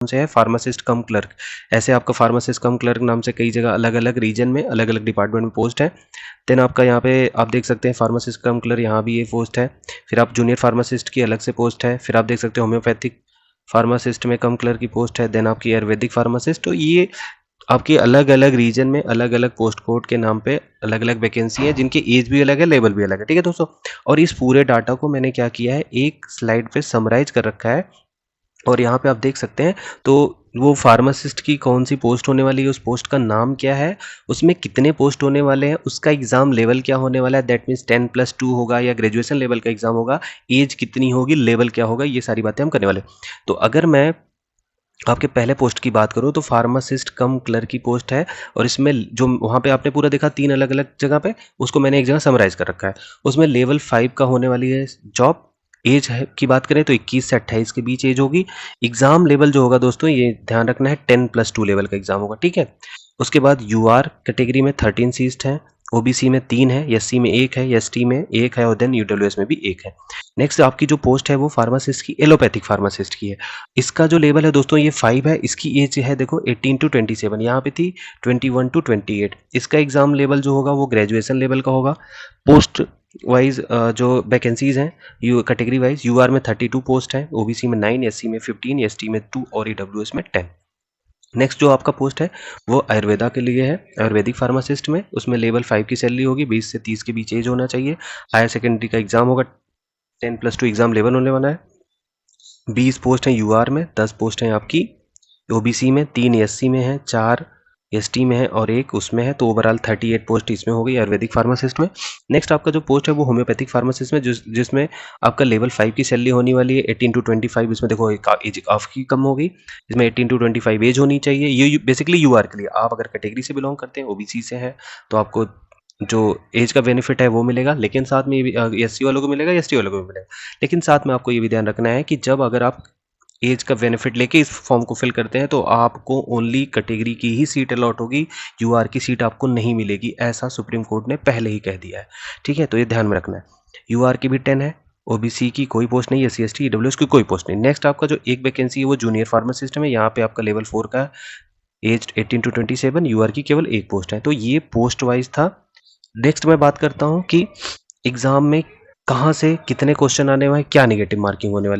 से है फार्मासिस्ट कम क्लर्क। ऐसे आपका फार्मासिस्ट कम क्लर्क नाम से कई जगह अलग अलग रीजन में अलग अलग डिपार्टमेंट में पोस्ट है। देन आपका यहाँ पे आप देख सकते हैं फार्मासिस्ट कम क्लर्क, यहाँ भी ये पोस्ट है। फिर आप जूनियर फार्मासिस्ट की अलग से पोस्ट है। फिर आप देख सकते हो होम्योपैथिक फार्मासिस्ट में कम क्लर्क की पोस्ट है। देन आपकी आयुर्वेदिक फार्मासिस्ट। तो ये आपकी अलग अलग रीजन में अलग अलग पोस्ट कोड के नाम पे अलग अलग वैकेंसी है, जिनकी एज भी अलग है, लेवल भी अलग है। ठीक है दोस्तों, और इस पूरे डाटा को मैंने क्या किया है, एक स्लाइड पे समराइज कर रखा है। और यहाँ पे आप देख सकते हैं, तो वो फार्मासिस्ट की कौन सी पोस्ट होने वाली है, उस पोस्ट का नाम क्या है, उसमें कितने पोस्ट होने वाले हैं, उसका एग्जाम लेवल क्या होने वाला है, दैट मीन्स 10+2 होगा या ग्रेजुएशन लेवल का एग्जाम होगा, एज कितनी होगी, लेवल क्या होगा, ये सारी बातें हम करने वाले। तो अगर मैं आपके पहले पोस्ट की बात करूं तो फार्मासिस्ट कम क्लर्क की पोस्ट है, और इसमें जो वहां पे आपने पूरा देखा 3 अलग अलग जगह पे, उसको मैंने एक जगह समराइज कर रखा है। उसमें लेवल 5 का होने वाली है जॉब। एज है की बात करें तो 21 से 28 के बीच एज होगी। एग्जाम लेवल जो होगा दोस्तों, ये ध्यान रखना है, 10+2 लेवल का एग्जाम होगा। ठीक है, उसके बाद यूआर कैटेगरी में 13 सीट हैं, ओबीसी में 3 है, एससी में 1 है, एसटी में 1 है, और देन यूडब्ल्यूएस में भी 1 है। नेक्स्ट आपकी जो पोस्ट है वो फार्मासिस्ट की, एलोपैथिक फार्मासिस्ट की है। इसका जो लेवल है दोस्तों ये 5 है। इसकी एज है देखो 18 टू 27, यहाँ पे थी 21 टू 28। इसका एग्जाम लेवल जो होगा वो ग्रेजुएशन लेवल का होगा। पोस्ट वाइज जो वैकेंसीज हैं यू कैटेगरी वाइज, यूआर में 32 पोस्ट है, ओबीसी में 9, एससी में 15, एसटी में 2 और ईडब्ल्यूएस में 10। नेक्स्ट जो आपका पोस्ट है वो आयुर्वेदा के लिए है, आयुर्वेदिक फार्मासिस्ट में। उसमें लेवल 5 की सैलरी होगी, 20 से 30 के बीच एज होना चाहिए। हायर सेकेंडरी का एग्जाम होगा, 10+2 एग्जाम लेवल होने वाला है। 20 पोस्ट हैं यूआर में, 10 पोस्ट हैं आपकी ओबीसी में, 3 एससी में है, 4 एसटी में है और 1 उसमें है। तो ओवरऑल 38 पोस्ट इसमें हो गई आयुर्वेदिक फार्मासिस्ट में। नेक्स्ट आपका जो पोस्ट है वो होम्योपैथिक फार्मासिस्ट में, जिसमें आपका लेवल 5 की सैलरी होने वाली है, 18 टू 25। इसमें देखो एज आपकी कम हो गई, इसमें 18 टू 25 एज होनी चाहिए। ये बेसिकली यूआर के लिए, आप अगर कैटेगरी से बिलोंग करते हैं, ओबीसी से है, तो आपको जो एज का बेनिफिट है वो मिलेगा, लेकिन साथ में एससी वालों को मिलेगा, एसटी वालों को भी मिलेगा। लेकिन साथ में आपको ये भी ध्यान रखना है कि जब अगर आप एज का बेनिफिट लेके इस फॉर्म को फिल करते हैं तो आपको ओनली कैटेगरी की ही सीट अलॉट होगी, यूआर की सीट आपको नहीं मिलेगी, ऐसा सुप्रीम कोर्ट ने पहले ही कह दिया है। ठीक है, तो ये ध्यान में रखना है। यूआर की भी 10 है, ओबीसी की कोई पोस्ट नहीं, एससी एसटी ईडब्ल्यूएस की कोई पोस्ट नहीं। नेक्स्ट आपका जो एक वैकेंसी है वो जूनियर फार्मासिस्ट में, यहाँ पे आपका लेवल 4 का एज 18 टू 27, यूआर की केवल एक पोस्ट है। तो ये पोस्ट वाइज था। नेक्स्ट मैं बात करता हूँ कि एग्जाम में कहाँ से कितने क्वेश्चन आने वाले, क्या नेगेटिव मार्किंग होने वाली।